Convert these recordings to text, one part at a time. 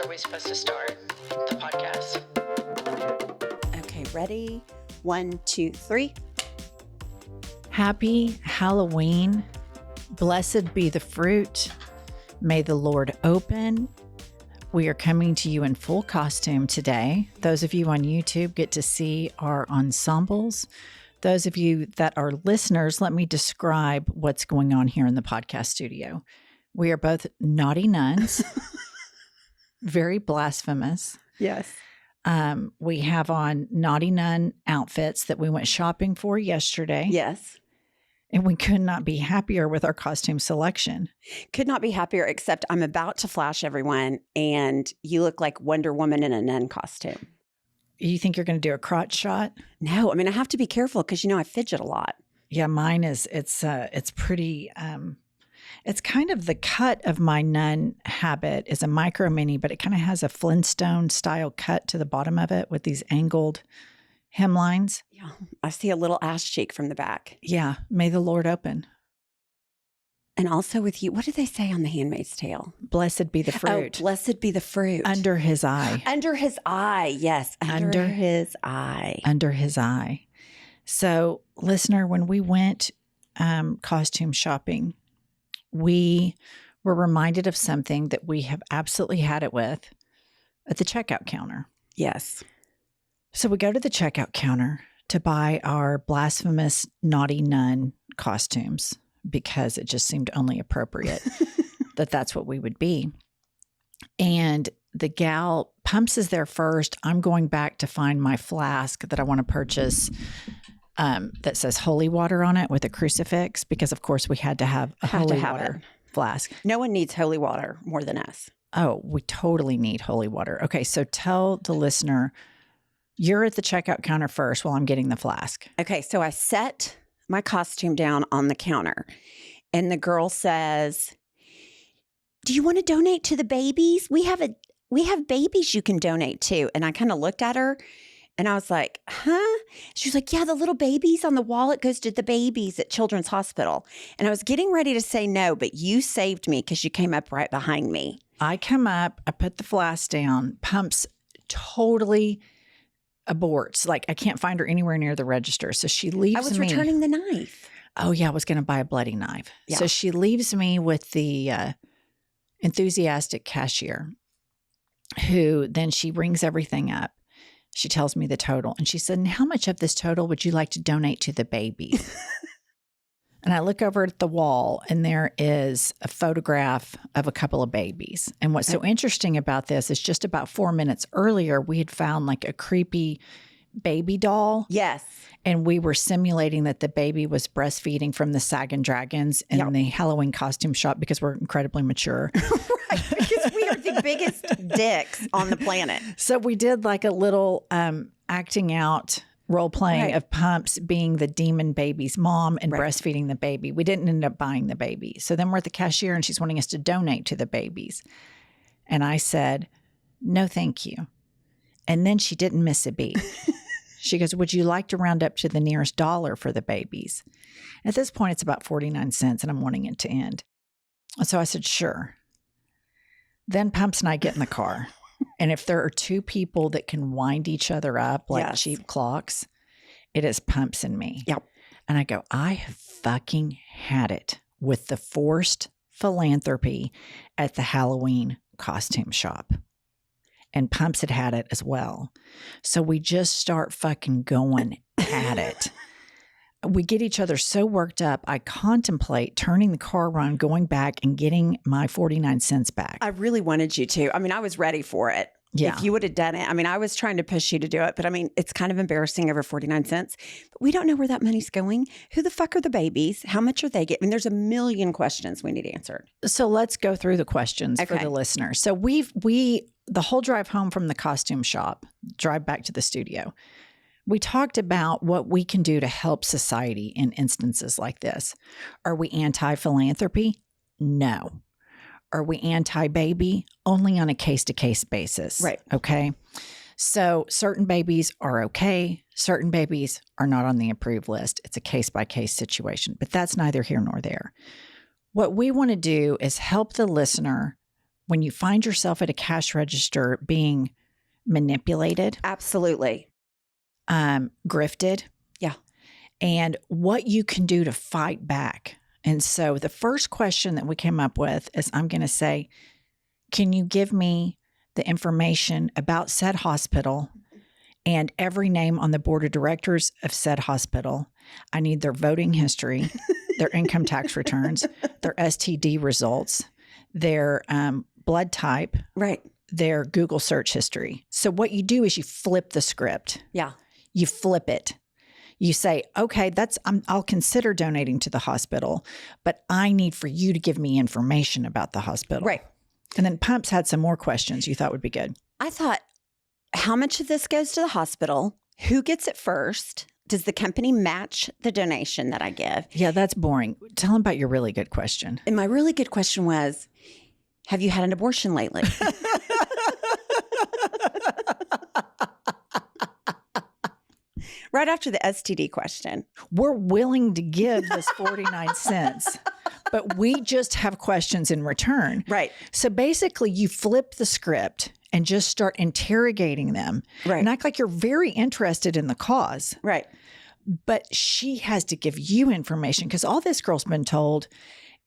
are we supposed to start the podcast? Okay, ready? 1, 2, 3. Happy Halloween. Blessed be the fruit. May the Lord open. We are coming to you in full costume today. Those of you on YouTube get to see our ensembles. Those of you that are listeners, let me describe what's going on here in the podcast studio. We are both naughty nuns, very blasphemous. Yes. We have on naughty nun outfits that we went shopping for yesterday. Yes. And we could not be happier with our costume selection. Could not be happier, except I'm about to flash everyone, and you look like Wonder Woman in a nun costume. You think you're going to do a crotch shot? No, I mean, I have to be careful because, I fidget a lot. Yeah, mine is, it's pretty, it's kind of the cut of my nun habit is a micro mini, but it kind of has a Flintstone style cut to the bottom of it with these angled hemlines. Yeah, I see a little ass cheek from the back. Yeah, may the Lord open. And also with you, what do they say on The Handmaid's Tale? Blessed be the fruit. Oh, blessed be the fruit. Under his eye. Under his eye, yes. Under his eye. Under his eye. So, listener, when we went costume shopping, we were reminded of something that we have absolutely had it with at the checkout counter. Yes. So we go to the checkout counter to buy our blasphemous naughty nun costumes because it just seemed only appropriate that that's what we would be. And the gal Pumps is there first. I'm going back to find my flask that I want to purchase that says holy water on it with a crucifix because, of course, we had to have a holy water flask. No one needs holy water more than us. Oh, we totally need holy water. Okay, so tell the listener, you're at the checkout counter first while I'm getting the flask. Okay, so I set my costume down on the counter, and the girl says, "Do you want to donate to the babies? We have babies you can donate to." And I kind of looked at her, and I was like, "Huh?" She was like, "Yeah, the little babies on the wall, it goes to the babies at Children's Hospital." And I was getting ready to say no, but you saved me because you came up right behind me. I come up, I put the flask down, Pumps totally aborts. Like I can't find her anywhere near the register. So she leaves me. I was returning the knife. Oh yeah, I was going to buy a bloody knife. Yeah. So she leaves me with the enthusiastic cashier who then she rings everything up. She tells me the total and she said, "And how much of this total would you like to donate to the babies?" And I look over at the wall and there is a photograph of a couple of babies. And what's so interesting about this is just about 4 minutes earlier, we had found like a creepy baby doll. Yes. And we were simulating that the baby was breastfeeding from the Sagging Dragons in the Halloween costume shop because we're incredibly mature. Right, because we are the biggest dicks on the planet. So we did like a little acting out role playing of Pumps being the demon baby's mom and breastfeeding the baby. We didn't end up buying the baby. So then we're at the cashier and she's wanting us to donate to the babies. And I said, "No, thank you." And then she didn't miss a beat. She goes, "Would you like to round up to the nearest dollar for the babies?" At this point, it's about 49 cents and I'm wanting it to end. So I said, "Sure." Then Pumps and I get in the car. And if there are two people that can wind each other up like cheap clocks, it is Pumps and me. Yep. And I go, I have fucking had it with the forced philanthropy at the Halloween costume shop. And Pumps had had it as well. So we just start fucking going at it. We get each other so worked up, I contemplate turning the car around, going back and getting my 49 cents back. I really wanted you to. I mean, I was ready for it. Yeah. If you would have done it. I mean, I was trying to push you to do it, but I mean, it's kind of embarrassing over 49 cents. But we don't know where that money's going. Who the fuck are the babies? How much are they getting? I mean, there's a million questions we need answered. So let's go through the questions for the listener. So the whole drive home from the costume shop, drive back to the studio, we talked about what we can do to help society in instances like this. Are we anti-philanthropy? No. Are we anti-baby? Only on a case-to-case basis. Right. Okay. So certain babies are okay. Certain babies are not on the approved list. It's a case-by-case situation, but that's neither here nor there. What we want to do is help the listener when you find yourself at a cash register being manipulated, Absolutely. grifted. Yeah. And what you can do to fight back. And so the first question that we came up with is, I'm going to say, can you give me the information about said hospital and every name on the board of directors of said hospital? I need their voting history, their income tax returns, their STD results, their blood type, Right. their Google search history. So what you do is you flip the script. Yeah. You flip it. You say, okay, I'll consider donating to the hospital, but I need for you to give me information about the hospital. Right. And then Pumps had some more questions you thought would be good. I thought, how much of this goes to the hospital? Who gets it first? Does the company match the donation that I give? Yeah, that's boring. Tell them about your really good question. And my really good question was, have you had an abortion lately? Right after the STD question. We're willing to give this 49 cents, but we just have questions in return. Right. So basically, you flip the script and just start interrogating them Right. and act like you're very interested in the cause. Right. But she has to give you information because all this girl's been told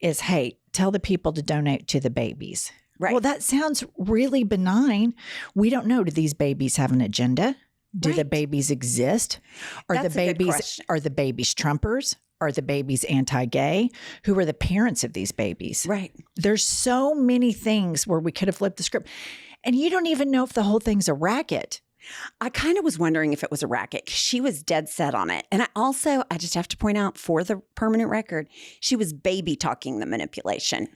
is, hey, tell the people to donate to the babies. Right. Well, that sounds really benign. We don't know. Do these babies have an agenda? Do the Right. babies exist? That's a good question. Are the babies Trumpers? Are the babies anti-gay? Who are the parents of these babies? Right. There's so many things where we could have flipped the script. And you don't even know if the whole thing's a racket. I kind of was wondering if it was a racket 'cause she was dead set on it. And I just have to point out for the permanent record, she was baby talking the manipulation.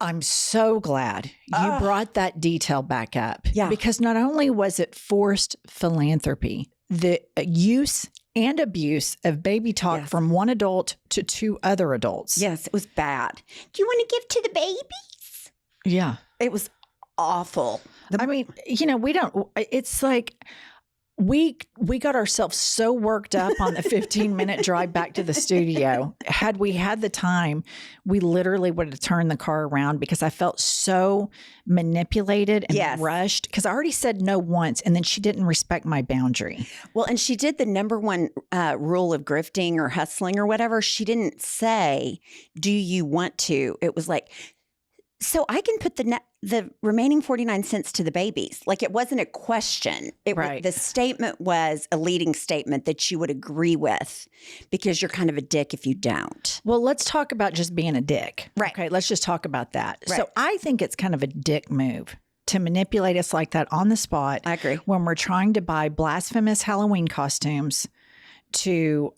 I'm so glad you brought that detail back up. Yeah. Because not only was it forced philanthropy, the use and abuse of baby talk Yes. from one adult to two other adults. Yes, it was bad. Do you want to give to the babies? Yeah. It was awful. I mean, it's like we got ourselves so worked up on the 15-minute drive back to the studio. Had we had the time, we literally would have turned the car around because I felt so manipulated and Yes. rushed because I already said no once and then she didn't respect my boundary. Well, and she did the number one rule of grifting or hustling or whatever. She didn't say, do you want to? It was like, so I can put the remaining 49 cents to the babies. Like it wasn't a question. Right. The statement was a leading statement that you would agree with because you're kind of a dick if you don't. Well, let's talk about just being a dick. Right. Okay, let's just talk about that. Right. So I think it's kind of a dick move to manipulate us like that on the spot. I agree. When we're trying to buy blasphemous Halloween costumes to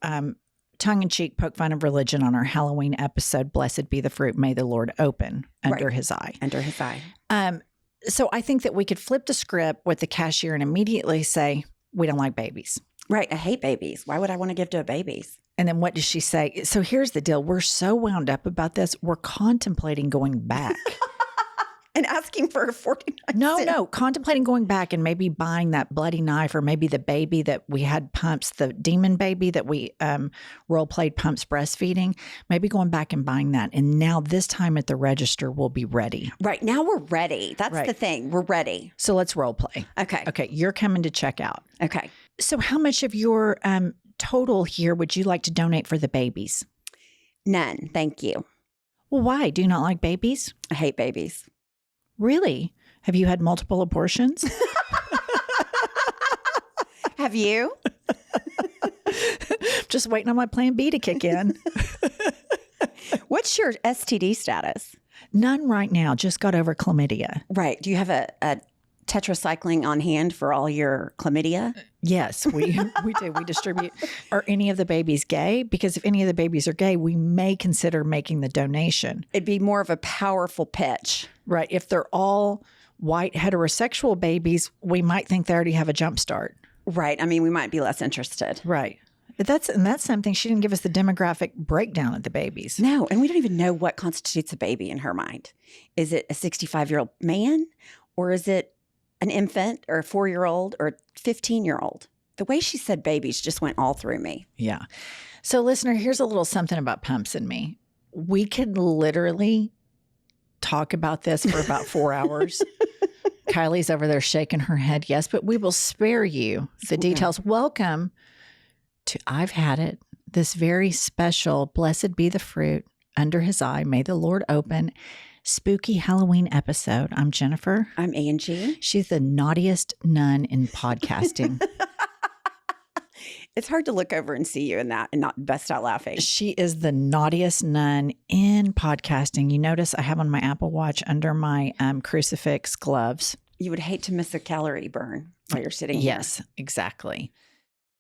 tongue-in-cheek poke fun of religion on our Halloween episode, Blessed Be the Fruit, May the Lord Open Under Right. His Eye. Under his eye. So I think that we could flip the script with the cashier and immediately say, we don't like babies. Right. I hate babies. Why would I want to give to babies? And then what does she say? So here's the deal. We're so wound up about this. We're contemplating going back. And asking for a 49 No, contemplating going back and maybe buying that bloody knife or maybe the baby that we had Pumps, the demon baby that we role played Pumps breastfeeding, maybe going back and buying that. And now this time at the register, we'll be ready. Right. Now we're ready. That's Right. the thing. We're ready. So let's role play. Okay. Okay, you're coming to check out. Okay. So how much of your total here would you like to donate for the babies? None. Thank you. Well, why? Do you not like babies? I hate babies. Really? Have you had multiple abortions? Have you? Just waiting on my plan B to kick in. What's your STD status? None right now. Just got over chlamydia. Right. Do you have a tetracycline on hand for all your chlamydia? Yes, we do. We distribute. Are any of the babies gay? Because if any of the babies are gay, we may consider making the donation. It'd be more of a powerful pitch. Right. If they're all white heterosexual babies, we might think they already have a jump start. Right. I mean, we might be less interested. Right. But that's something she didn't give us the demographic breakdown of the babies. No. And we don't even know what constitutes a baby in her mind. Is it a 65-year-old man or is it an infant or a 4-year-old or a 15-year-old? The way she said babies just went all through me. Yeah. So listener, here's a little something about Pumps and me. We could literally talk about this for about 4 hours. Kiley's over there shaking her head. Yes, but we will spare you the details. Welcome to I've Had It, this very special Blessed Be the Fruit, Under His Eye, May the Lord Open, spooky Halloween episode. I'm Jennifer. I'm Angie. She's the naughtiest nun in podcasting. It's hard to look over and see you in that and not bust out laughing. She is the naughtiest nun in podcasting. You notice I have on my Apple Watch under my crucifix gloves. You would hate to miss a calorie burn while you're sitting here. Yes, exactly.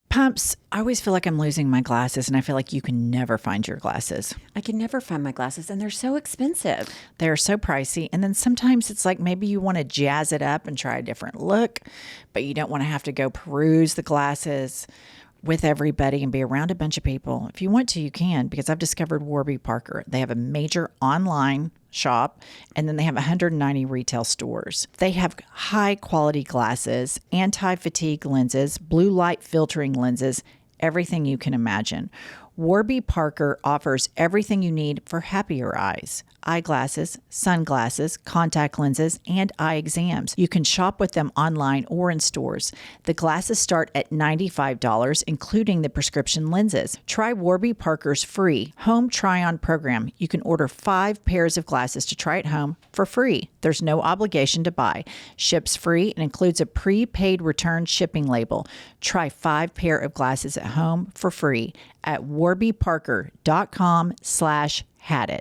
Pumps, I always feel like I'm losing my glasses, and I feel like you can never find your glasses. I can never find my glasses, and they're so expensive. They're so pricey. And then sometimes it's like maybe you want to jazz it up and try a different look, but you don't want to have to go peruse the glasses with everybody and be around a bunch of people. If you want to, you can, because I've discovered Warby Parker. They have a major online shop, and then they have 190 retail stores. They have high quality glasses, anti-fatigue lenses, blue light filtering lenses, everything you can imagine. Warby Parker offers everything you need for happier eyes. Eyeglasses, sunglasses, contact lenses, and eye exams. You can shop with them online or in stores. The glasses start at $95, including the prescription lenses. Try Warby Parker's free home try-on program. You can order 5 pairs of glasses to try at home for free. There's no obligation to buy. Ships free and includes a prepaid return shipping label. Try 5 pair of glasses at home for free at warbyparker.com/hadit.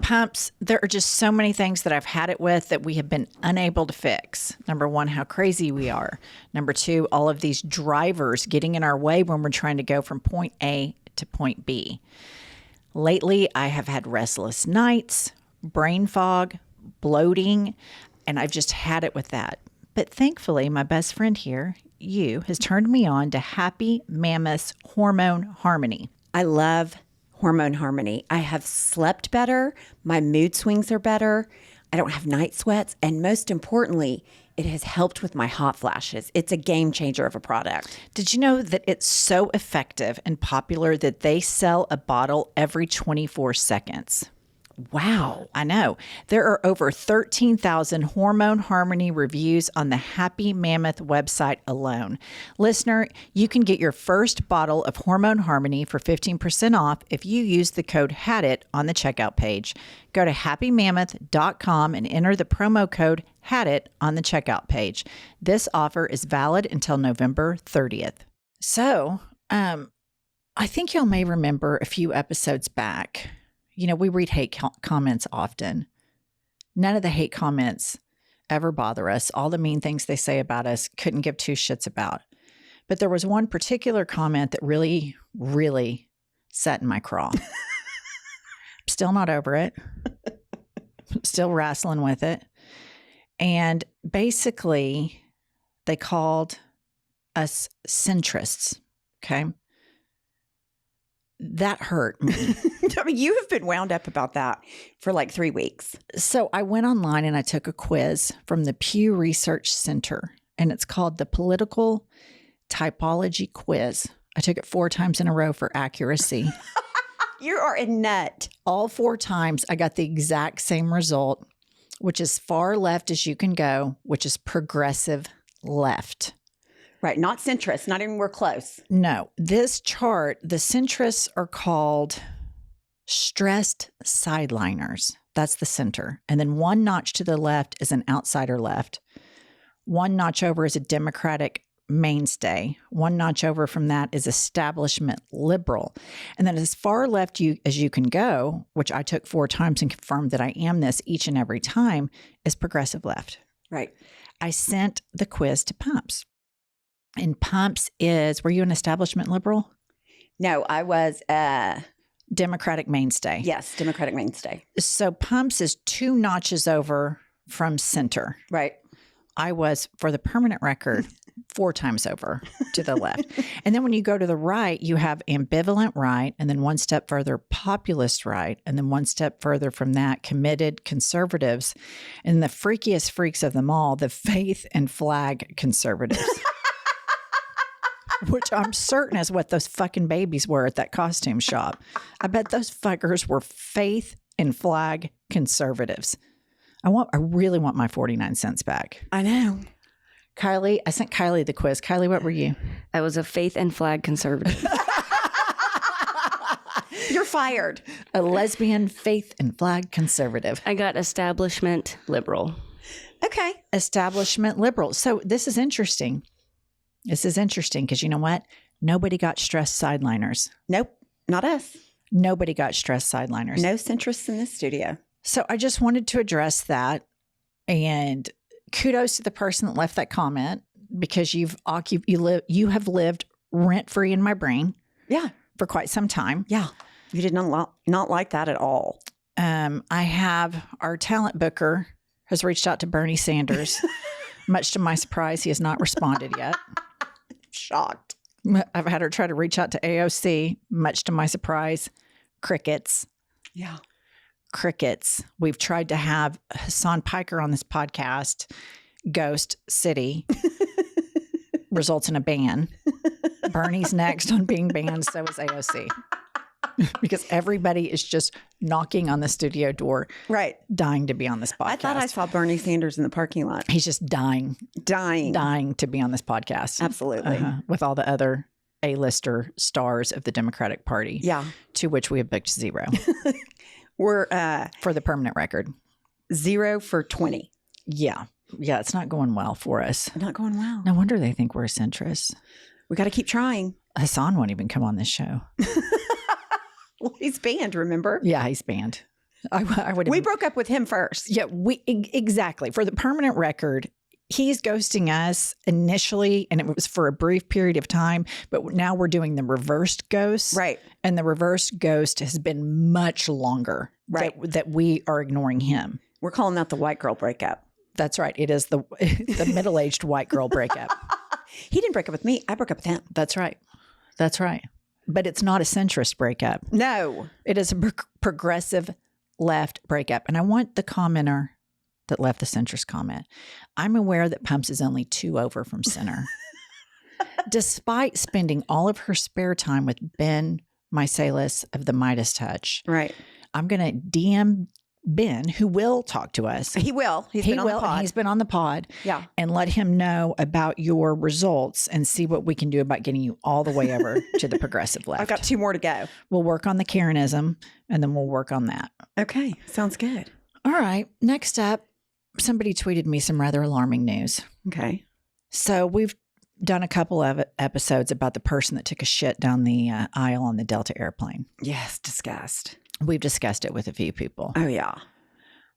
Pumps, there are just so many things that I've had it with that we have been unable to fix. Number one, how crazy we are. Number two, all of these drivers getting in our way when we're trying to go from point A to point B. Lately, I have had restless nights, brain fog, bloating, and I've just had it with that. But thankfully, my best friend here, you, has turned me on to Happy Mammoth's Hormone Harmony. I love Hormone Harmony. I have slept better. My mood swings are better. I don't have night sweats. And most importantly, it has helped with my hot flashes. It's a game changer of a product. Did you know that it's so effective and popular that they sell a bottle every 24 seconds? Wow. I know. There are over 13,000 Hormone Harmony reviews on the Happy Mammoth website alone. Listener, you can get your first bottle of Hormone Harmony for 15% off if you use the code HADIT on the checkout page. Go to happymammoth.com and enter the promo code HADIT on the checkout page. This offer is valid until November 30th. So, I think y'all may remember a few episodes back. You know, we read hate comments often. None of the hate comments ever bother us. All the mean things they say about us couldn't give 2 shits about. But there was one particular comment that really, really sat in my craw. Still not over it. Still wrestling with it. And basically, they called us centrists. Okay. That hurt me. I mean, you have been wound up about that for like 3 weeks. So I went online and I took a quiz from the Pew Research Center, and it's called the Political Typology Quiz. I took it 4 times in a row for accuracy. You are a nut. All 4 times I got the exact same result, which is far left as you can go, which is progressive left. Right. Not centrist. Not even we're close. No. This chart, the centrists are called stressed sideliners. That's the center. And then 1 notch to the left is an outsider left. 1 notch over is a Democratic mainstay. 1 notch over from that is establishment liberal. And then as far left as you can go, which I took 4 times and confirmed that I am this each and every time, is progressive left. Right. I sent the quiz to Pumps. And Pumps is, were you an establishment liberal? No, I was Democratic mainstay. Yes, Democratic mainstay. So Pumps is 2 notches over from center. Right. I was, for the permanent record, 4 times over to the left. And then when you go to the right, you have ambivalent right, and then 1 step further, populist right, and then 1 step further from that, committed conservatives, and the freakiest freaks of them all, the faith and flag conservatives. Which I'm certain is what those fucking babies were at that costume shop. I bet those fuckers were faith and flag conservatives. I really want my 49 cents back. I know. Kiley, I sent Kiley the quiz. Kiley, what were you? I was a faith and flag conservative. You're fired. A lesbian faith and flag conservative. I got establishment liberal. Okay. Establishment liberal. So this is interesting. This is interesting because you know what? Nobody got stressed sideliners. Nope. Not us. Nobody got stressed sideliners. No centrists in this studio. So I just wanted to address that. And kudos to the person that left that comment because you have lived rent-free in my brain. Yeah. For quite some time. Yeah. You did not like that at all. I have our talent booker has reached out to Bernie Sanders. Much to my surprise, he has not responded yet. Shocked. I've had her try to reach out to AOC. Much to my surprise, crickets. Yeah. Crickets. We've tried to have Hassan Piker on this podcast. Ghost City results in a ban. Bernie's next on being banned, so is AOC. Because everybody is just knocking on the studio door. Right. Dying to be on this podcast. I thought I saw Bernie Sanders in the parking lot. He's just dying to be on this podcast. Absolutely. With all the other A-lister stars of the Democratic Party. Yeah. To which we have booked 0. We're for the permanent record. 0 for 20. Yeah. Yeah, it's not going well for us. Not going well. No wonder they think we're centrists. We got to keep trying. Hassan won't even come on this show. Well, he's banned, remember? Yeah, he's banned. I would. We broke up with him first. Yeah, exactly. For the permanent record, he's ghosting us initially, and it was for a brief period of time. But now we're doing the reversed ghost, right? And the reversed ghost has been much longer, right? That we are ignoring him. We're calling that the white girl breakup. That's right. It is the middle-aged white girl breakup. He didn't break up with me. I broke up with him. That's right. That's right. But it's not a centrist breakup. No. It is a progressive left breakup. And I want the commenter that left the centrist comment. I'm aware that Pumps is only 2 over from center. Despite spending all of her spare time with Ben Mysalis of the Midas Touch. Right. I'm going to DM Ben, who will talk to us. He will. He's been on the pod. He's been on the pod. Yeah. And let him know about your results and see what we can do about getting you all the way over to the progressive left. I've got 2 more to go. We'll work on the Karenism and then we'll work on that. Okay. Sounds good. All right. Next up, somebody tweeted me some rather alarming news. Okay. So we've done a couple of episodes about the person that took a shit down the aisle on the Delta airplane. Yes. Disgust. We've discussed it with a few people. Oh, yeah.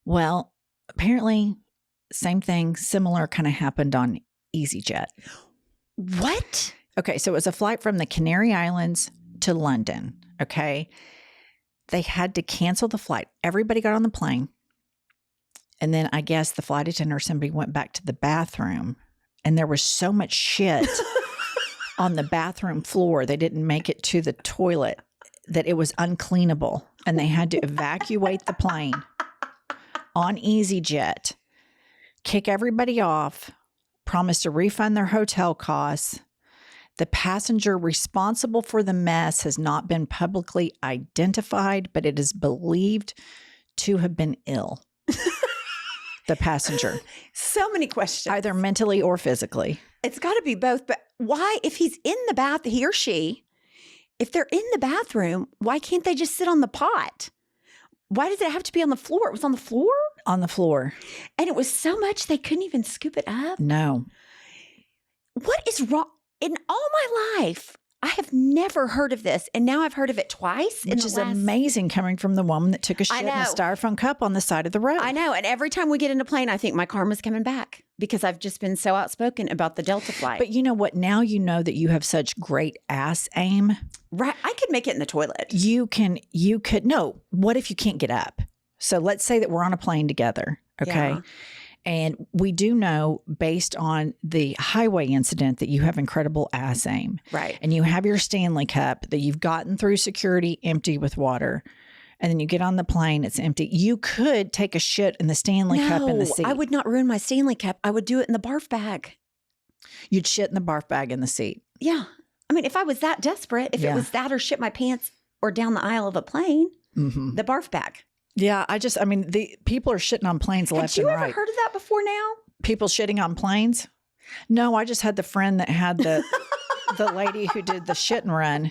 Well, apparently, same thing, similar kind of happened on EasyJet. What? Okay, so it was a flight from the Canary Islands to London, okay? They had to cancel the flight. Everybody got on the plane. And then I guess the flight attendant or somebody went back to the bathroom, and there was so much shit on the bathroom floor, they didn't make it to the toilet, that it was uncleanable. And they had to evacuate the plane on EasyJet, kick everybody off, promise to refund their hotel costs. The passenger responsible for the mess has not been publicly identified, but it is believed to have been ill. The passenger. So many questions. Either mentally or physically. It's got to be both. But why, if he's in the bath, he or she, if they're in the bathroom, why can't they just sit on the pot? Why does it have to be on the floor? It was on the floor? On the floor. And it was so much they couldn't even scoop it up? No. What is wrong? In all my life, I have never heard of this. And now I've heard of it twice. Which is amazing coming from the woman that took a shit in a styrofoam cup on the side of the road. I know. And every time we get in a plane, I think my karma's coming back because I've just been so outspoken about the Delta flight. But you know what? Now you know that you have such great ass aim. Right. I could make it in the toilet. No. What if you can't get up? So let's say that we're on a plane together. Okay. Yeah. And we do know, based on the highway incident, that you have incredible ass aim. Right. And you have your Stanley Cup that you've gotten through security empty with water. And then you get on the plane, it's empty. You could take a shit in the Stanley Cup in the seat. I would not ruin my Stanley Cup. I would do it in the barf bag. You'd shit in the barf bag in the seat. Yeah. I mean, if I was that desperate, if it was that or shit my pants or down the aisle of a plane, the barf bag. Yeah, the people are shitting on planes left and right. Have you ever heard of that before now? People shitting on planes? No, I just had the friend that had the lady who did the shit and run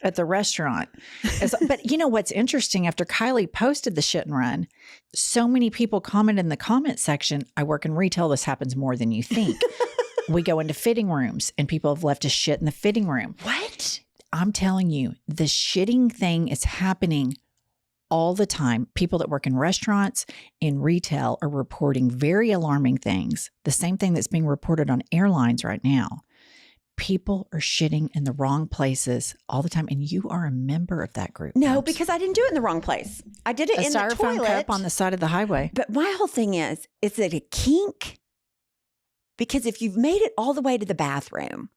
at the restaurant. But you know what's interesting? After Kiley posted the shit and run, so many people commented in the comment section, I work in retail, this happens more than you think. We go into fitting rooms and people have left a shit in the fitting room. What? I'm telling you, the shitting thing is happening all the time. People that work in restaurants, in retail are reporting very alarming things. The same thing that's being reported on airlines right now. People are shitting in the wrong places all the time. And you are a member of that group. No, Pumps. because I didn't do it in the wrong place. I did it in the styrofoam toilet. cup on the side of the highway. But my whole thing is it a kink? Because if you've made it all the way to the bathroom,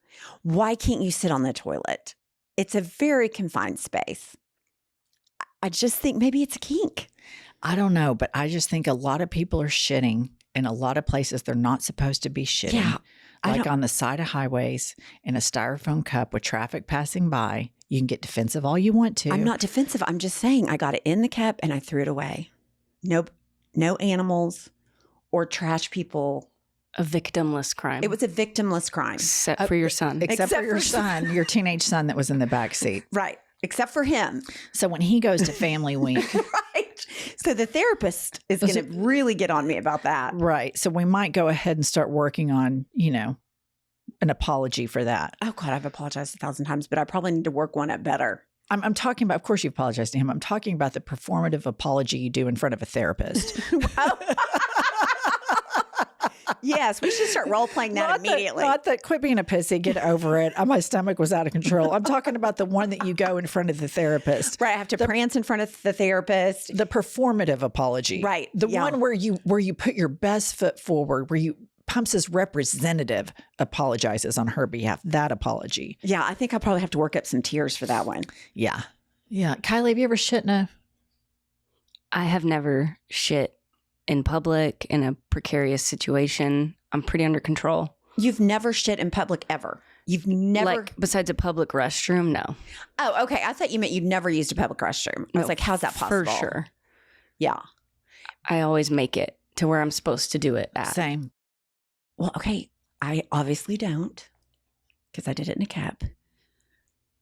why can't you sit on the toilet? It's a very confined space. I just think maybe it's a kink. I don't know, but I just think a lot of people are shitting in a lot of places they're not supposed to be shitting. Yeah, like on the side of highways in a styrofoam cup with traffic passing by. You can get defensive all you want to. I'm not defensive. I'm just saying I got it in the cup and I threw it away. No animals or trash people. A victimless crime. It was a victimless crime. Except for your son. Except for your son, your teenage son that was in the back seat. Right. Except for him. So when he goes to family week. Right. So the therapist is going to really get on me about that. Right. So we might go ahead and start working on, an apology for that. Oh, God, I've apologized 1,000 times, but I probably need to work one up better. I'm talking about, of course you apologized to him. I'm talking about the performative apology you do in front of a therapist. Yes, we should start role-playing that immediately. Not that quit being a pissy, get over it. My stomach was out of control. I'm talking about the one that you go in front of the therapist. Right, I have to prance in front of the therapist. The performative apology. Right. The one where you put your best foot forward, where you Pumps' representative apologizes on her behalf. That apology. Yeah, I think I'll probably have to work up some tears for that one. Yeah. Yeah. Kiley, have you ever shit in a... I have never shit in public in a precarious situation. I'm pretty under control. You've never shit in public ever? You've never... Like, besides a public restroom, no. Oh, okay. I thought you meant you've never used a public restroom. I was like, how's that possible? For sure. Yeah. I always make it to where I'm supposed to do it at. Same. Well, okay. I obviously don't because I did it in a cab.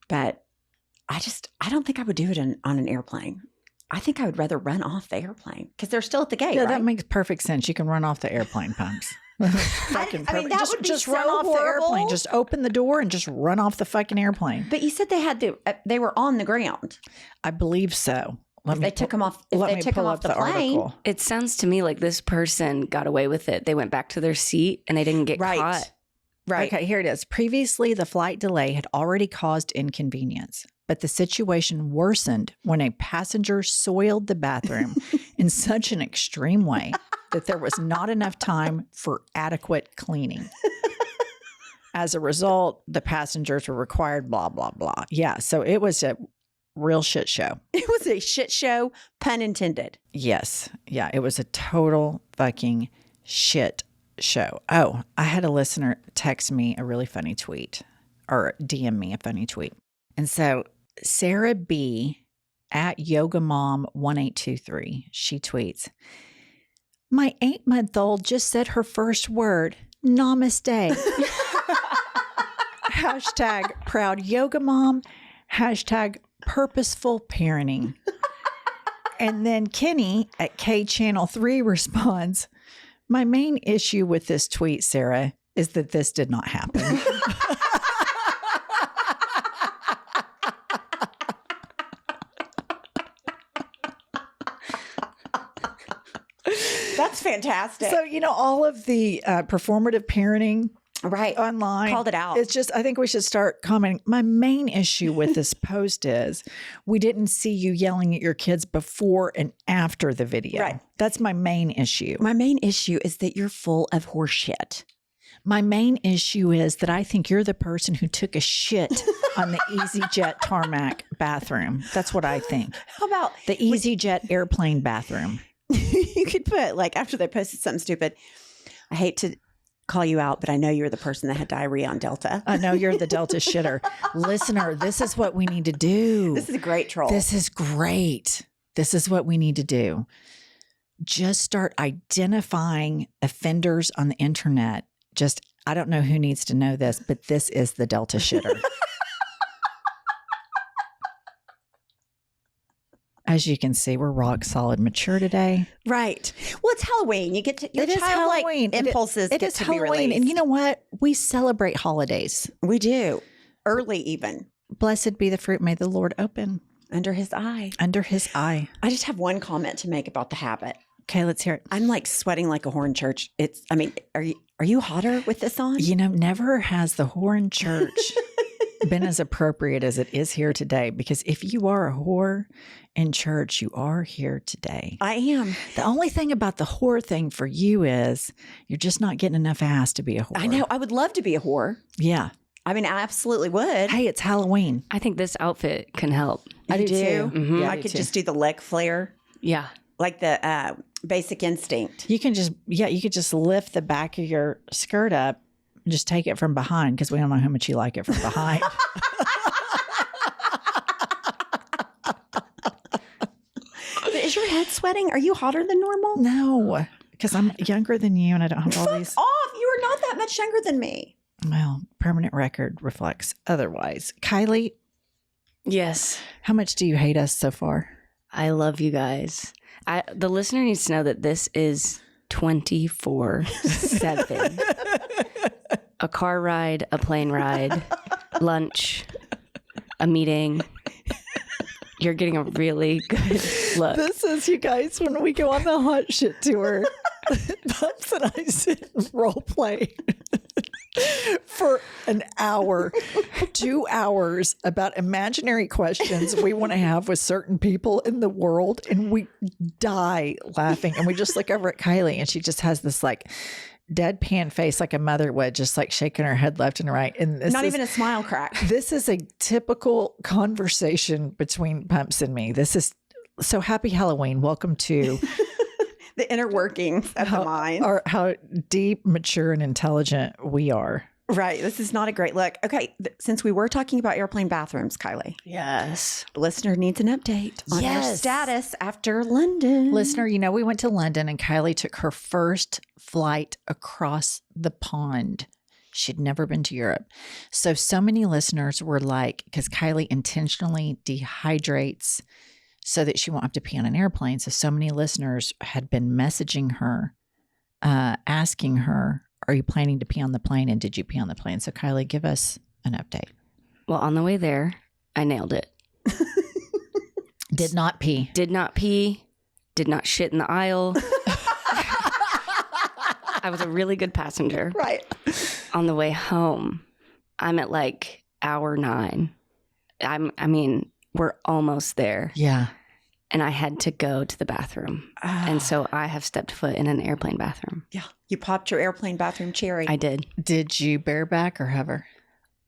But I don't think I would do it on an airplane. I think I would rather run off the airplane because they're still at the gate, Yeah, right? that makes perfect sense. You can run off the airplane, Pumps. Fucking I mean, that just, would be just so run off the horrible. airplane. Just open the door and just run off the fucking airplane. But you said they were on the ground. I believe so. If they took them off the plane. article. It sounds to me like this person got away with it. They went back to their seat and they didn't get caught. Right. Okay, here it is. Previously, the flight delay had already caused inconvenience, but the situation worsened when a passenger soiled the bathroom in such an extreme way that there was not enough time for adequate cleaning. As a result, the passengers were required, blah, blah, blah. Yeah, so it was a real shit show. It was a shit show, pun intended. Yes. Yeah, it was a total fucking shit show. Oh, I had a listener text me a really funny tweet or DM me a funny tweet. And so Sarah B at yogamom1823, she tweets, my 8-month-old just said her first word, namaste. Hashtag proud yoga mom. Hashtag purposeful parenting. And then Kenny at K Channel 3 responds, my main issue with this tweet, Sarah, is that this did not happen. That's fantastic. So, all of the performative parenting right online called it out. It's just, I think we should start commenting. My main issue with this post is we didn't see you yelling at your kids before and after the video. Right. That's my main issue. My main issue is that you're full of horse shit. My main issue is that I think you're the person who took a shit on the EasyJet tarmac bathroom. That's what I think. How about the EasyJet airplane bathroom? You could put, like, after they posted something stupid, I hate to call you out, but I know you're the person that had diarrhea on Delta. I know you're the Delta shitter. Listener, this is what we need to do. This is a great troll. This is great. This is what we need to do. Just start identifying offenders on the internet. I don't know who needs to know this, but this is the Delta shitter. As you can see, we're rock solid mature today. Right. Well, it's Halloween. You get to your It is childlike Halloween. impulses It get is to be Halloween. released. And you know what? We celebrate holidays. We do. Early even. Blessed be the fruit. May the Lord open Under his eye. under his eye. I just have one comment to make about the habit. Okay, let's hear it. I'm like sweating like a whore in church. Are you hotter with this on? You know, never has the whore in church been as appropriate as it is here today. Because if you are a whore in church, you are here today. I am. The only thing about the whore thing for you is you're just not getting enough ass to be a whore. I know. I would love to be a whore. Yeah. I mean, I absolutely would. Hey, it's Halloween. I think this outfit can help. I You do too. Mhm. Yeah, I do could too. just do the leg flare, Yeah. like the Basic Instinct. You can just, you could just lift the back of your skirt up and just take it from behind because we don't know how much you like it from behind. But is your head sweating? Are you hotter than normal? No, because I'm younger than you and I don't have all these. Off. You are not that much younger than me. Well, permanent record reflects otherwise. Kylie, Yes. how much do you hate us so far? I love you guys. The listener needs to know that this is 24/7. A car ride, a plane ride, lunch, a meeting. You're getting a really good look. This is, you guys, when we go on the hot shit tour, Bumps and I sit and role play for an hour, 2 hours about imaginary questions we want to have with certain people in the world. And we die laughing. And we just look over at Kylie and she just has this like deadpan face like a mother would, just like shaking her head left and right. And this Not is, even a smile crack. this is a typical conversation between Pumps and me. This is so happy Halloween. Welcome to The inner workings of the mind. how deep, mature, and intelligent we are. Right. This is not a great look. Okay. Since we were talking about airplane bathrooms, Kylie, Yes. the listener needs an update on their Yes. status after London. Listener, you know, we went to London and Kylie took her first flight across the pond. She'd never been to Europe. So many listeners were like, because Kylie intentionally dehydrates so that she won't have to pee on an airplane. So many listeners had been messaging her, asking her, are you planning to pee on the plane? And did you pee on the plane? So Kylie, give us an update. Well, on the way there, I nailed it. Did not pee. Did not pee. Did not shit in the aisle. I was a really good passenger. Right. On the way home, I'm at like hour 9. I mean, we're almost there. Yeah. And I had to go to the bathroom. And so I have stepped foot in an airplane bathroom. Yeah. You popped your airplane bathroom cherry. I did. Did you bareback or hover?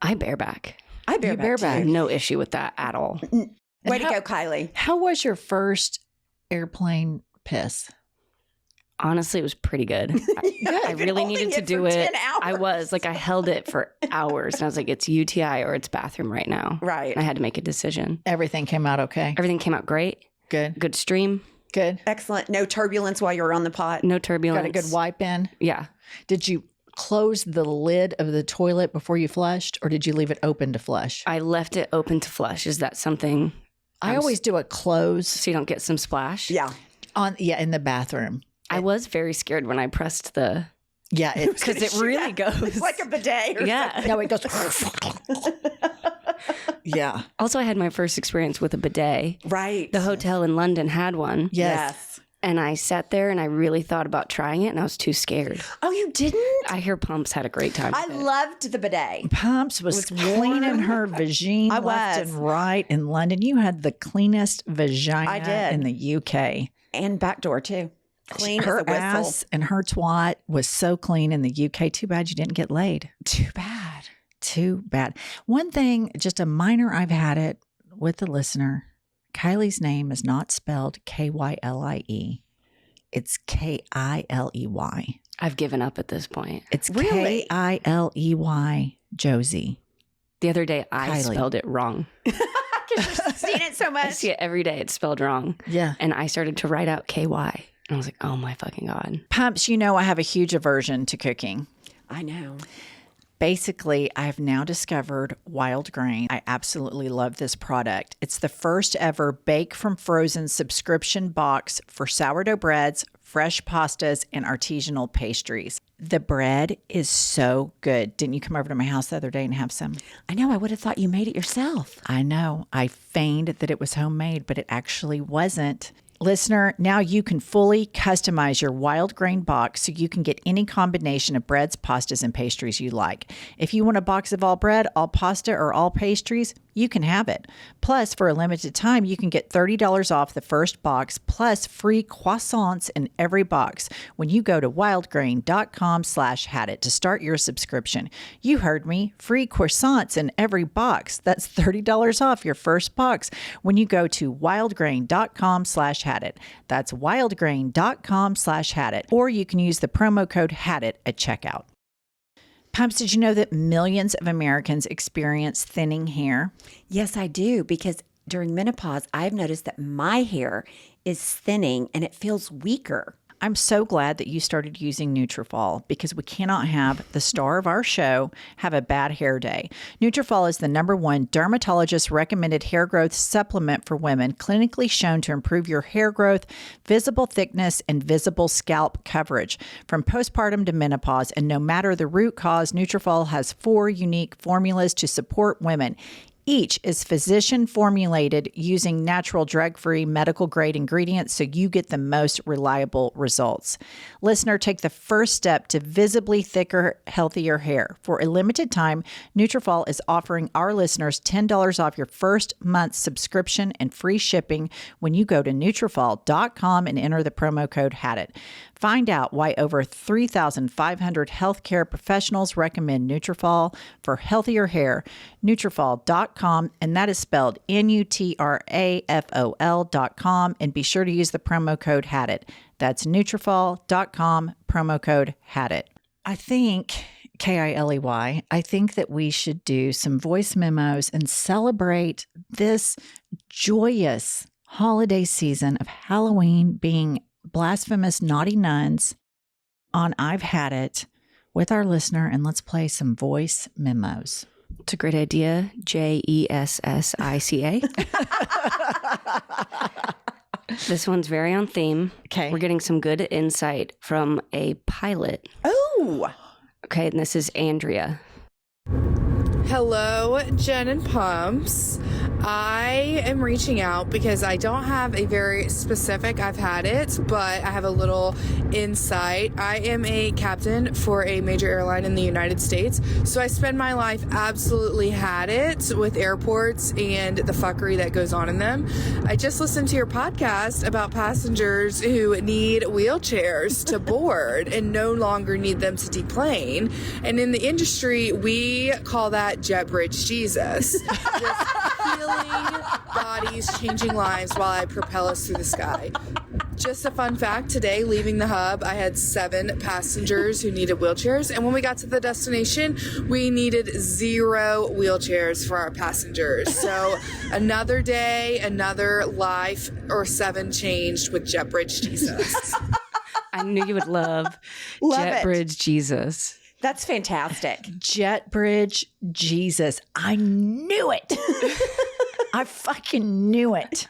I bareback. I bareback. bareback. too. No issue with that at all. Way to how- go, Kylie. How was your first airplane piss? Honestly, it was pretty good. I You've been really holding needed to it do for it. 10 hours. I was like, I held it for hours. And I was like, it's UTI or it's bathroom right now. Right. And I had to make a decision. Everything came out okay. Everything came out great. Good. Good stream. Good. Excellent. No turbulence while you were on the pot. No turbulence. Got a good wipe in. Yeah. Did you close the lid of the toilet before you flushed, or did you leave it open to flush? I left it open to flush. Is that something I always do a close so you don't get some splash? Yeah. in the bathroom. I was very scared when I pressed the, Yeah, it's because it really goes. It's like a bidet or Yeah. no, it goes. Yeah. Also, I had my first experience with a bidet. Right. The hotel in London had one. Yes. And I sat there and I really thought about trying it and I was too scared. Oh, you didn't? I hear Pumps had a great time. I with it. loved the bidet. Pumps was cleaning her vagina I left was. and right in London. You had the cleanest vagina I did. in the UK. And back door, too. Clean her as a whistle. ass and her twat was so clean in the UK. Too bad you didn't get laid. Too bad. Too bad. One thing, just a minor, I've had it with the listener. Kylie's name is not spelled Kylie. It's Kiley. I've given up at this point. It's Really? Kiley, Josie. The other day I Kylie. spelled it wrong. I because you've seen it so I much. see it every day. It's spelled wrong. Yeah. And I started to write out KY. And I was like, oh my fucking God. Pumps, you know I have a huge aversion to cooking. I know. Basically, I have now discovered Wild Grain. I absolutely love this product. It's the first ever bake from frozen subscription box for sourdough breads, fresh pastas, and artisanal pastries. The bread is so good. Didn't you come over to my house the other day and have some? I know. I would have thought you made it yourself. I know. I feigned that it was homemade, but it actually wasn't. Listener, now you can fully customize your Wild Grain box so you can get any combination of breads, pastas, and pastries you like. If you want a box of all bread, all pasta, or all pastries, you can have it. Plus, for a limited time, you can get $30 off the first box plus free croissants in every box when you go to wildgrain.com/hadit to start your subscription. You heard me. Free croissants in every box. That's $30 off your first box when you go to wildgrain.com/hadit. That's wildgrain.com/hadit. Or you can use the promo code HADIT at checkout. Pumps, did you know that millions of Americans experience thinning hair? Yes, I do. Because during menopause, I've noticed that my hair is thinning and it feels weaker. I'm so glad that you started using Nutrafol because we cannot have the star of our show have a bad hair day. Nutrafol is the #1 dermatologist recommended hair growth supplement for women, clinically shown to improve your hair growth, visible thickness, and visible scalp coverage from postpartum to menopause. And no matter the root cause, Nutrafol has 4 unique formulas to support women. Each is physician formulated using natural drug-free medical grade ingredients so you get the most reliable results. Listener, take the first step to visibly thicker, healthier hair. For a limited time, Nutrafol is offering our listeners $10 off your first month's subscription and free shipping when you go to Nutrafol.com and enter the promo code HADIT. Find out why over 3,500 healthcare professionals recommend Nutrafol for healthier hair. Nutrafol.com, and that is spelled Nutrafol.com, and be sure to use the promo code HADIT. That's Nutrafol.com, promo code HADIT. I think, Kiley, I think that we should do some voice memos and celebrate this joyous holiday season of Halloween being Blasphemous Naughty Nuns on I've Had It with our listener, and let's play some voice memos. It's a great idea. JESSICA. This one's very on theme. Okay. We're getting some good insight from a pilot. Oh, Okay, and this is Andrea. Hello, Jen and Pumps. I am reaching out because I don't have a very specific I've had it, but I have a little insight. I am a captain for a major airline in the United States, so I spend my life absolutely had it with airports and the fuckery that goes on in them. I just listened to your podcast about passengers who need wheelchairs to board and no longer need them to deplane. And in the industry, we call that Jet Bridge Jesus. Just healing bodies, changing lives while I propel us through the sky. Just a fun fact, today leaving the hub, I had 7 passengers who needed wheelchairs, and when we got to the destination, we needed 0 wheelchairs for our passengers. So another day, another life, or 7 changed with Jet Bridge Jesus. I knew you would love Jet it. Bridge Jesus. That's fantastic. Jet Bridge Jesus. I knew it. I fucking knew it.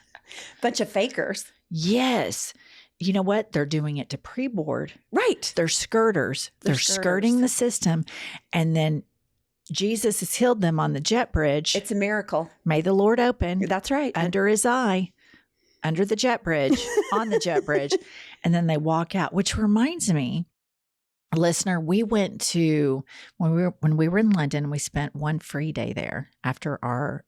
Bunch of fakers. Yes. You know what? They're doing it to pre-board. Right. They're skirters. They're skirting the system. And then Jesus has healed them on the jet bridge. It's a miracle. May the Lord open That's right. under his eye, under the jet bridge, on the jet bridge. And then they walk out, which reminds me, listener, we went to, when we were in London, we spent one free day there after our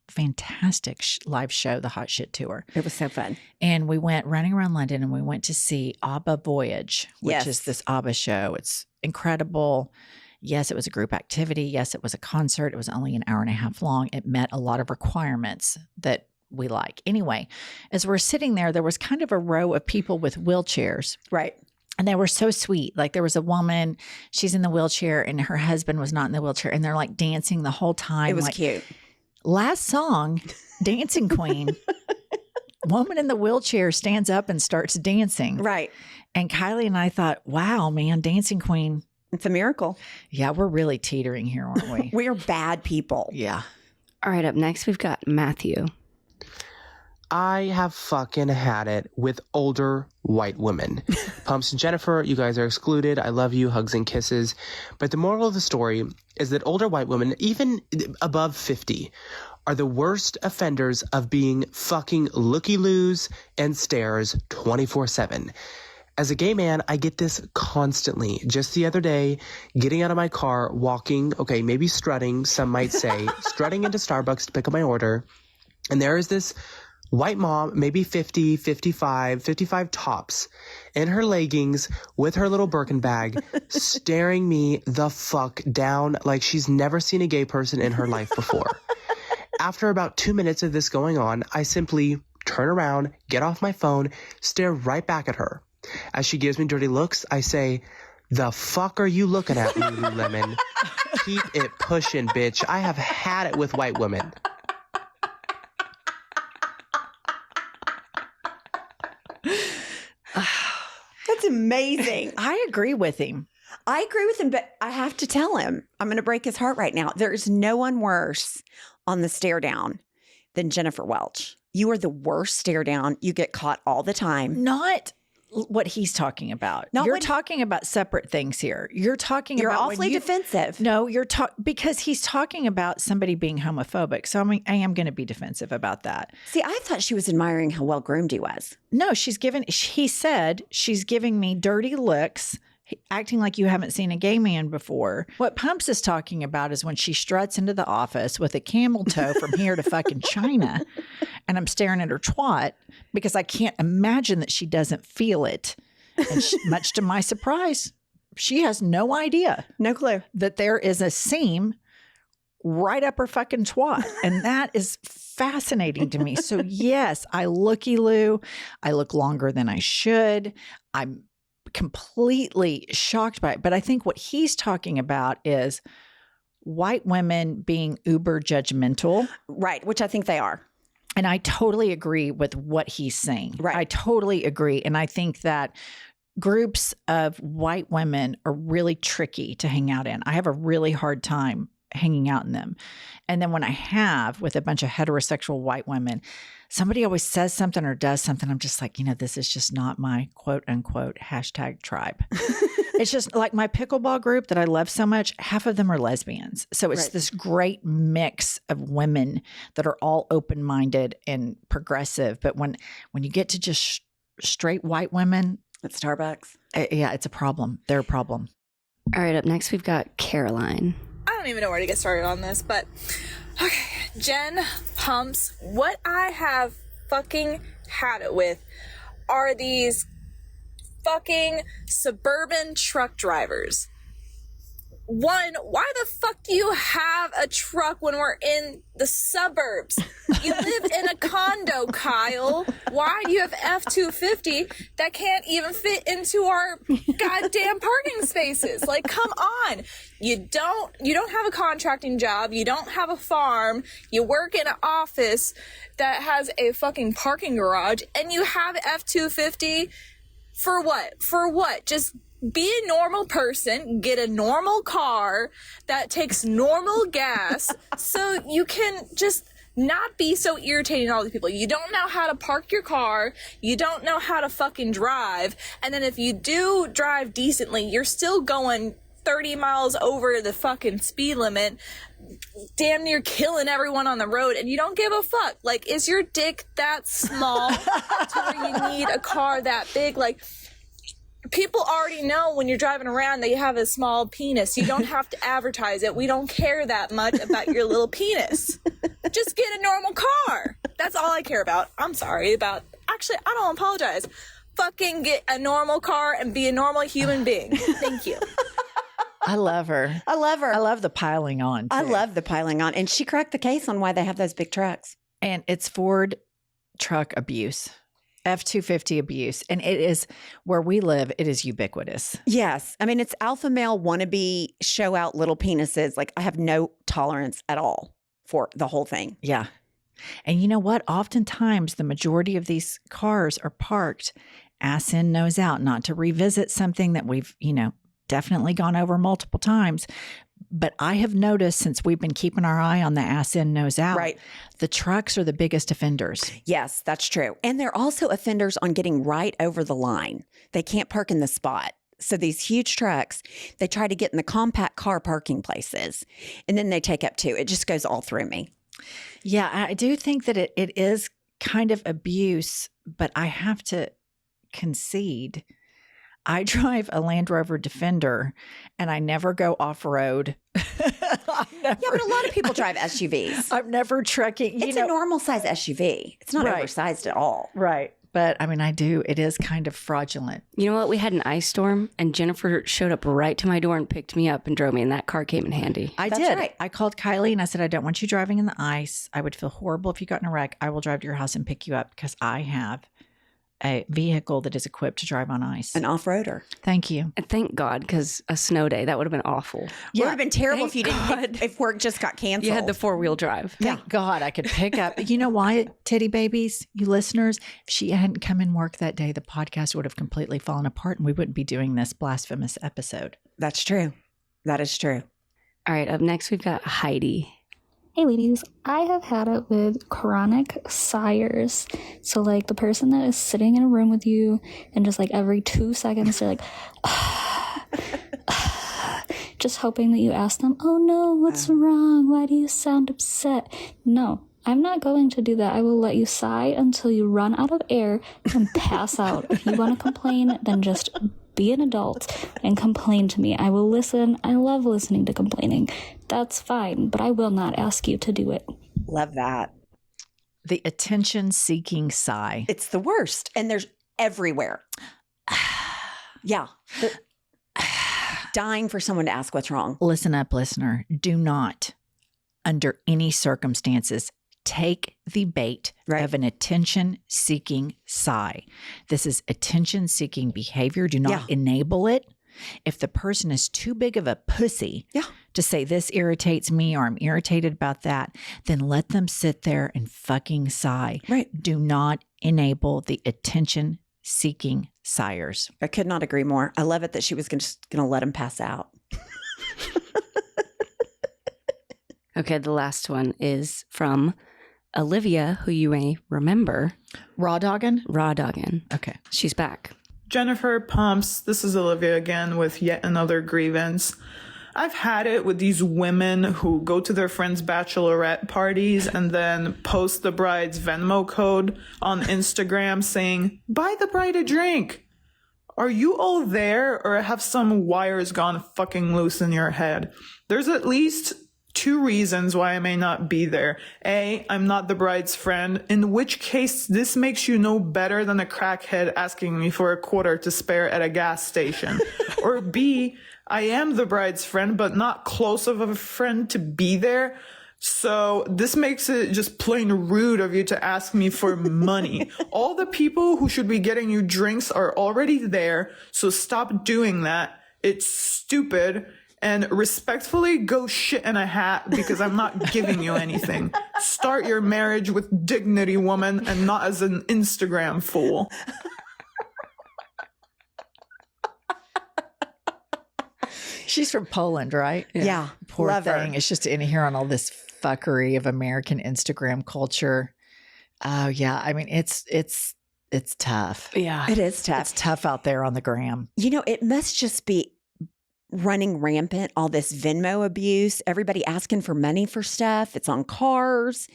fantastic live show, the Hot Shit Tour. It was so fun. And we went running around London and we went to see ABBA Voyage, which Yes. is this ABBA show. It's incredible. Yes, it was a group activity. Yes, it was a concert. It was only an hour and a half long. It met a lot of requirements that we like. Anyway, as we're sitting there was kind of a row of people with wheelchairs. Right. And they were so sweet. Like there was a woman, she's in the wheelchair and her husband was not in the wheelchair. And they're like dancing the whole time. It was like, cute. Last song, Dancing Queen. Woman in the wheelchair stands up and starts dancing. Right. And Kiley and I thought, wow, man, Dancing Queen. It's a miracle. Yeah, we're really teetering here, aren't we? We are bad people. Yeah. All right, up next, we've got Matthew. I have fucking had it with older white women. Pumps and Jennifer, you guys are excluded. I love you, hugs and kisses. But the moral of the story is that older white women, even above 50, are the worst offenders of being fucking looky-loos and stares 24/7. As a gay man, I get this constantly. Just the other day, getting out of my car, walking, okay, maybe strutting, some might say, strutting into Starbucks to pick up my order. And there is this white mom, maybe 50, 55 tops, in her leggings with her little Birkin bag, staring me the fuck down like she's never seen a gay person in her life before. After about 2 minutes of this going on, I simply turn around, get off my phone, stare right back at her. As she gives me dirty looks, I say, "The fuck are you looking at, Lululemon? Keep it pushing, bitch. I have had it with white women." That's amazing. I agree with him. I agree with him, but I have to tell him, I'm going to break his heart right now. There is no one worse on the stare down than Jennifer Welch. You are the worst stare down. You get caught all the time. Not what he's talking about. Not You're what- talking about separate things here. You're talking You're about awfully defensive. No, you're because he's talking about somebody being homophobic. So I am going to be defensive about that. See, I thought she was admiring how well groomed he was. No, he said she's giving me dirty looks, acting like you haven't seen a gay man before. What Pumps is talking about is when she struts into the office with a camel toe from here to fucking China, and I'm staring at her twat because I can't imagine that she doesn't feel it. And much to my surprise, she has no idea. No clue. That there is a seam right up her fucking twat. And that is fascinating to me. So yes, I looky-loo. I look longer than I should. I'm completely shocked by it. But I think what he's talking about is white women being uber judgmental. Right, which I think they are. And I totally agree with what he's saying. Right. I totally agree. And I think that groups of white women are really tricky to hang out in. I have a really hard time hanging out in them. And then when I have with a bunch of heterosexual white women, somebody always says something or does something. I'm just like, this is just not my quote unquote #tribe. It's just like my pickleball group that I love so much. Half of them are lesbians. So it's this great mix of women that are all open-minded and progressive. But when you get to just straight white women at Starbucks, yeah, it's a problem. They're a problem. All right, up next, we've got Caroline. I don't even know where to get started on this, but okay, Jen, Pumps, what I have fucking had it with are these fucking suburban truck drivers. One, why the fuck do you have a truck when we're in the suburbs? You live in a condo, Kyle. Why do you have F-250 that can't even fit into our goddamn parking spaces? Like, come on. You don't have a contracting job. You don't have a farm. You work in an office that has a fucking parking garage, and you have F-250 for what? For what? Just be a normal person, get a normal car that takes normal gas so you can just not be so irritating to all these people. You don't know how to park your car. You don't know how to fucking drive. And then if you do drive decently, you're still going 30 miles over the fucking speed limit, damn near killing everyone on the road, and you don't give a fuck. Like, is your dick that small to where you need a car that big? Like, people already know when you're driving around that you have a small penis. You don't have to advertise it. We don't care that much about your little penis. Just get a normal car. That's all I care about. I'm sorry about... Actually, I don't apologize. Fucking get a normal car and be a normal human being. Thank you. I love her. I love her. I love the piling on, too. I love the piling on. And she cracked the case on why they have those big trucks. And it's Ford truck abuse. F-250 abuse. And it is, where we live, it is ubiquitous. Yes. I mean, it's alpha male wannabe, show out little penises. Like, I have no tolerance at all for the whole thing. Yeah. And you know what? Oftentimes, the majority of these cars are parked ass in, nose out, not to revisit something that we've, definitely gone over multiple times. But I have noticed since we've been keeping our eye on the ass in, nose out, Right. the trucks are the biggest offenders. Yes, that's true. And they're also offenders on getting right over the line. They can't park in the spot. So these huge trucks, they try to get in the compact car parking places, and then they take up too. It just goes all through me. Yeah, I do think that it is kind of abuse, but I have to concede. I drive a Land Rover Defender, and I never go off-road. Yeah, but a lot of people drive SUVs. I'm never trekking. It's a normal size SUV. It's not Right. oversized at all. Right. But I mean, I do. It is kind of fraudulent. You know what? We had an ice storm, and Jennifer showed up right to my door and picked me up and drove me, and that car came in handy. I That's did. right. I called Kiley and I said, I don't want you driving in the ice. I would feel horrible if you got in a wreck. I will drive to your house and pick you up because I have a vehicle that is equipped to drive on ice. An off-roader. Thank you. And thank God, because a snow day, that would have been awful. It would have been terrible if thank you didn't. If work just got canceled. You had the 4-wheel drive. Thank God I could pick up. You know why, Titty Babies, you listeners? If she hadn't come and worked that day, the podcast would have completely fallen apart and we wouldn't be doing this blasphemous episode. That's true. That is true. All right, up next, we've got Heidi. Hey ladies, I have had it with chronic sighs. So like the person that is sitting in a room with you and just like every 2 seconds they're like, just hoping that you ask them, oh no, what's wrong? Why do you sound upset? No, I'm not going to do that. I will let you sigh until you run out of air and pass out. If you want to complain, then just be an adult and complain to me. I will listen. I love listening to complaining. That's fine, but I will not ask you to do it. Love that. The attention-seeking sigh. It's the worst. And there's everywhere. Yeah. Dying for someone to ask what's wrong. Listen up, listener. Do not, under any circumstances, take the bait of an attention-seeking sigh. This is attention-seeking behavior. Do not enable it. If the person is too big of a pussy to say this irritates me or I'm irritated about that, then let them sit there and fucking sigh. Right. Do not enable the attention-seeking sighers. I could not agree more. I love it that she was just going to let him pass out. Okay, the last one is from Olivia, who you may remember. Raw doggin'? Raw doggin'. Okay. She's back. Jennifer Pumps, this is Olivia again with yet another grievance. I've had it with these women who go to their friends' bachelorette parties and then post the bride's Venmo code on Instagram saying, buy the bride a drink. Are you all there or have some wires gone fucking loose in your head? There's at least 2 reasons why I may not be there. A, I'm not the bride's friend, in which case this makes you no better than a crackhead asking me for a quarter to spare at a gas station. Or B, I am the bride's friend, but not close of a friend to be there. So this makes it just plain rude of you to ask me for money. All the people who should be getting you drinks are already there, so stop doing that. It's stupid. And respectfully, go shit in a hat because I'm not giving you anything. Start your marriage with dignity, woman, and not as an Instagram fool. She's from Poland, right? Yeah. Poor love thing. her. It's just in here on all this fuckery of American Instagram culture. Oh yeah. I mean, it's tough. Yeah. It is tough. It's tough out there on the gram. You know, it must just be running rampant, all this Venmo abuse, everybody asking for money for stuff. It's on cars.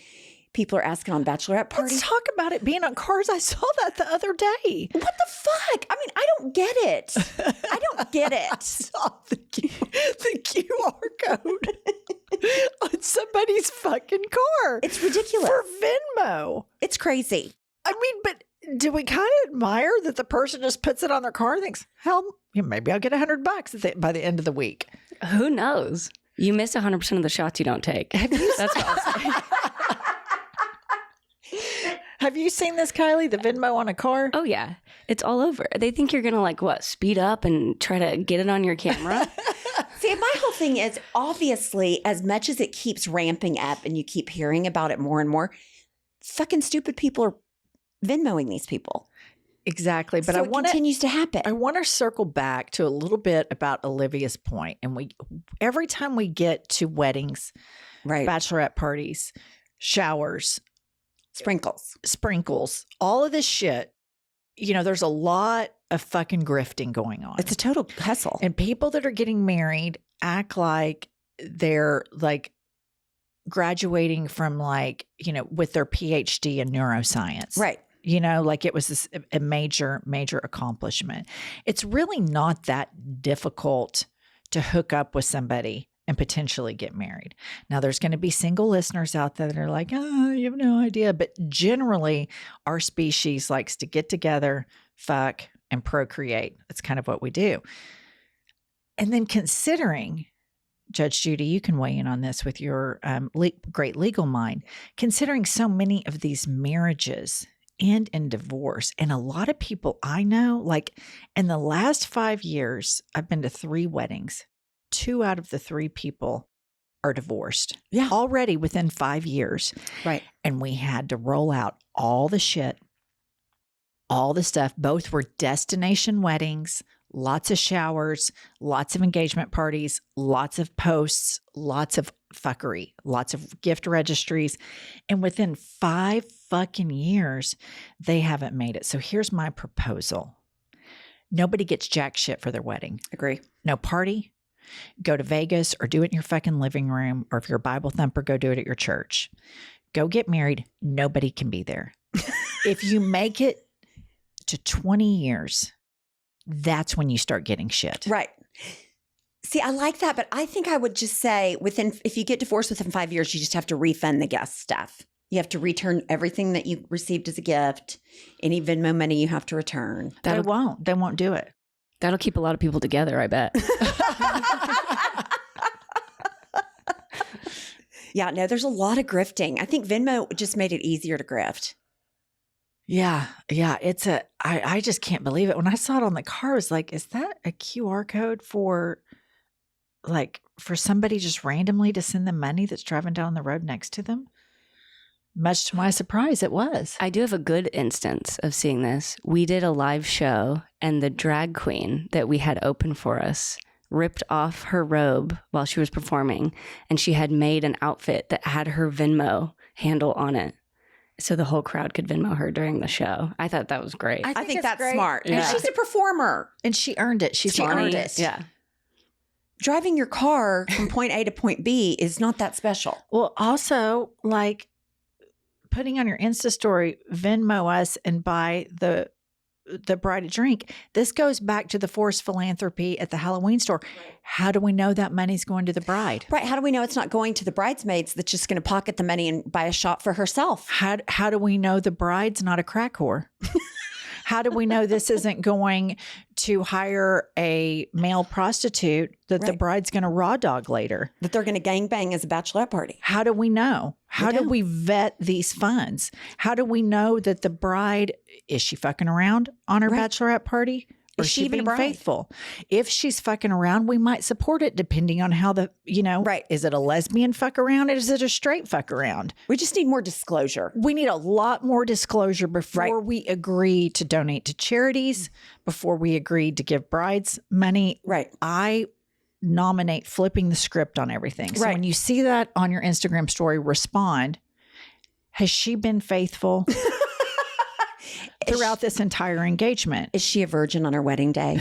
People are asking on bachelorette parties. Let's talk about it being on cars. I saw that the other day. What the fuck? I mean, I don't get it. I don't get I it. saw the QR code on somebody's fucking car. It's ridiculous. For Venmo. It's crazy. I mean, but do we kind of admire that the person just puts it on their car and thinks, hell, maybe I'll get $100 by the end of the week? Who knows? You miss 100% of the shots you don't take. That's what I'll say. Have you seen this, Kiley? The Venmo on a car? Oh, yeah. It's all over. They think you're going to, speed up and try to get it on your camera. See, my whole thing is obviously, as much as it keeps ramping up and you keep hearing about it more and more, fucking stupid people are Venmoing these people. Exactly. But So I it want continues to happen. I want to circle back to a little bit about Olivia's point. And every time we get to weddings, Right. bachelorette parties, showers, Sprinkles. all of this shit, there's a lot of fucking grifting going on. It's a total hustle. And people that are getting married act like they're like graduating from with their PhD in neuroscience. Right. Like it was a major, major accomplishment. It's really not that difficult to hook up with somebody and potentially get married. Now, there's going to be single listeners out there that are like, oh, you have no idea. But generally, our species likes to get together, fuck, and procreate. That's kind of what we do. And then considering, Judge Judy, you can weigh in on this with your great legal mind, considering so many of these marriages end in divorce. And a lot of people I know, like in the last 5 years, I've been to 3 weddings. 2 out of the 3 people are divorced. Yeah. Already within 5 years. Right. And we had to roll out all the shit, all the stuff. Both were destination weddings, lots of showers, lots of engagement parties, lots of posts, lots of fuckery, lots of gift registries. And within 5 fucking years, they haven't made it. So here's my proposal. Nobody gets jack shit for their wedding. Agree. No party. Go to Vegas or do it in your fucking living room. Or if you're a Bible thumper, go do it at your church. Go get married. Nobody can be there. If you make it to 20 years, that's when you start getting shit. Right. See, I like that, but I think I would just say if you get divorced within 5 years, you just have to refund the guest stuff. You have to return everything that you received as a gift. Any Venmo money you have to return. They won't do it. That'll keep a lot of people together, I bet. Yeah, no, there's a lot of grifting. I think Venmo just made it easier to grift. Yeah. I just can't believe it. When I saw it on the car, I was like, is that a QR code for somebody just randomly to send them money that's driving down the road next to them? Much to my surprise, it was. I do have a good instance of seeing this. We did a live show and the drag queen that we had open for us ripped off her robe while she was performing, and she had made an outfit that had her Venmo handle on it. So the whole crowd could Venmo her during the show. I thought that was great. I think that's great. smart. Yeah. And she's a performer. And she earned it. She's She earned it. Yeah. Driving your car from point A to point B is not that special. Well, also, putting on your Insta story, Venmo us and buy the bride a drink. This goes back to the forced philanthropy at the Halloween store. Right. How do we know that money's going to the bride? Right. How do we know it's not going to the bridesmaids that's just going to pocket the money and buy a shot for herself? How do we know the bride's not a crack whore? How do we know this isn't going to hire a male prostitute that the bride's going to raw dog later? That they're going to gangbang as a bachelorette party? How do we know? How do we vet these funds? How do we know that the bride, is she fucking around on her bachelorette party? Or is she even being a bride? faithful? If she's fucking around, we might support it depending on how is it a lesbian fuck around or is it a straight fuck around? We just need more disclosure. We need a lot more disclosure before we agree to donate to charities, before we agree to give brides money. Right. I nominate flipping the script on everything. So when you see that on your Instagram story, respond. Has she been faithful throughout this entire engagement? Is she a virgin on her wedding day?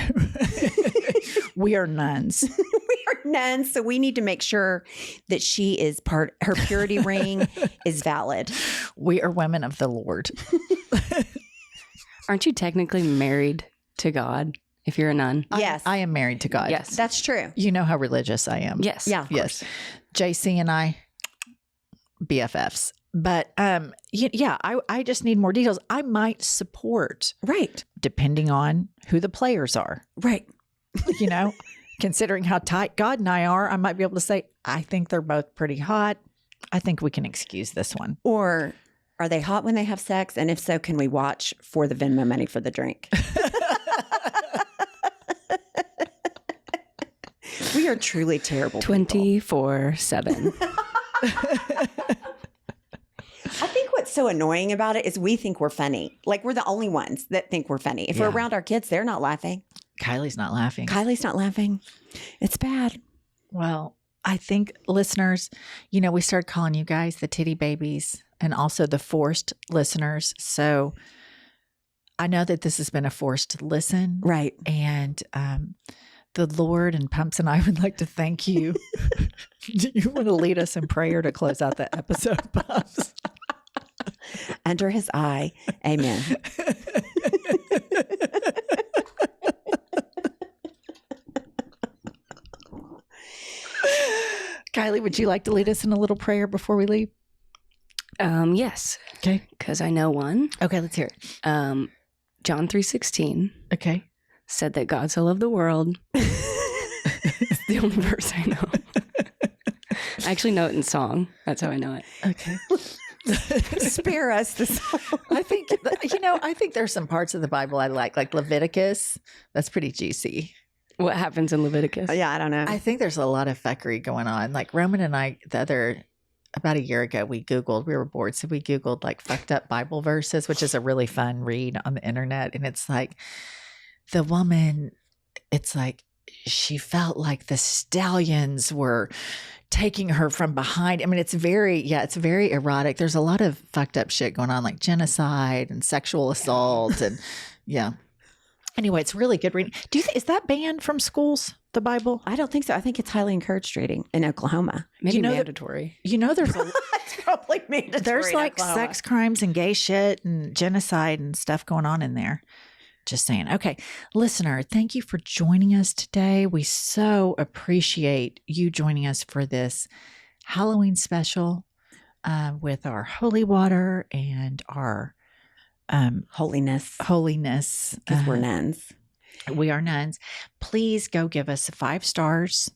We are nuns. We are nuns, so we need to make sure that she is her purity ring is valid. We are women of the Lord. Aren't you technically married to God if you're a nun? Yes. I am married to God. Yes. That's true. You know how religious I am. Yes. Yeah. Yes. JC and I, BFFs. But I just need more details. I might support. Right. Depending on who the players are. Right. Considering how tight God and I are, I might be able to say, I think they're both pretty hot. I think we can excuse this one. Or are they hot when they have sex? And if so, can we watch for the Venmo money for the drink? We are truly terrible people. 24/7. I think what's so annoying about it is we think we're funny. Like we're the only ones that think we're funny. If we're around our kids, they're not laughing. Kylie's not laughing. Kylie's not laughing. It's bad. Well, I think listeners, you know, we started calling you guys the titty babies and also the forced listeners. So I know that this has been a forced listen. Right. And the Lord and Pumps and I would like to thank you. Do you want to lead us in prayer to close out the episode, Pumps? Under his eye. Amen. Kiley, would you like to lead us in a little prayer before we leave? Yes. Okay. Because I know one. Okay, let's hear it. John 3:16 Okay. said that God so loved the world. It's the only verse I know. I actually know it in song. That's how I know it. Okay. Spare us this. I think, I think there's some parts of the Bible I like Leviticus. That's pretty juicy. What happens in Leviticus? Yeah, I don't know. I think there's a lot of fuckery going on. Like Roman and I, about a year ago, we were bored. So we Googled like fucked up Bible verses, which is a really fun read on the internet. And it's like the woman, it's like she felt like the stallions were taking her from behind. I mean, it's very erotic. There's a lot of fucked up shit going on, like genocide and sexual assault. And yeah. Anyway, it's really good reading. Is that banned from schools, the Bible? I don't think so. I think it's highly encouraged reading in Oklahoma. Maybe mandatory. There's It's probably mandatory. there's in like Oklahoma. sex crimes and gay shit and genocide and stuff going on in there. Just saying. Okay, listener, thank you for joining us today. We so appreciate you joining us for this Halloween special with our holy water and our holiness. Because we're nuns. We are nuns. Please go give us 5 stars.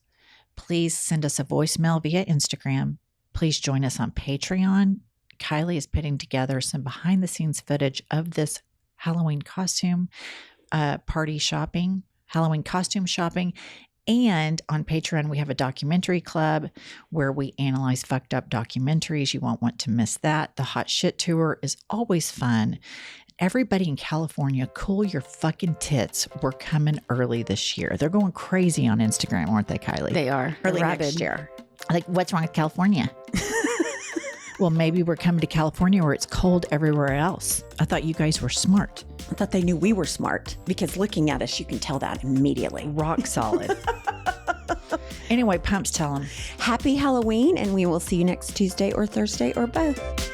Please send us a voicemail via Instagram. Please join us on Patreon. Kiley is putting together some behind the scenes footage of this Halloween costume party shopping, Halloween costume shopping. And on Patreon, we have a documentary club where we analyze fucked up documentaries. You won't want to miss that. The Hot Shit Tour is always fun. Everybody in California, cool your fucking tits. We're coming early this year. They're going crazy on Instagram, aren't they, Kiley? They are. Early Rabid. next year. Like, what's wrong with California? Well, maybe we're coming to California where it's cold everywhere else. I thought you guys were smart. I thought they knew we were smart because looking at us, you can tell that immediately. Rock solid. Anyway, Pumps, tell them. Happy Halloween, and we will see you next Tuesday or Thursday or both.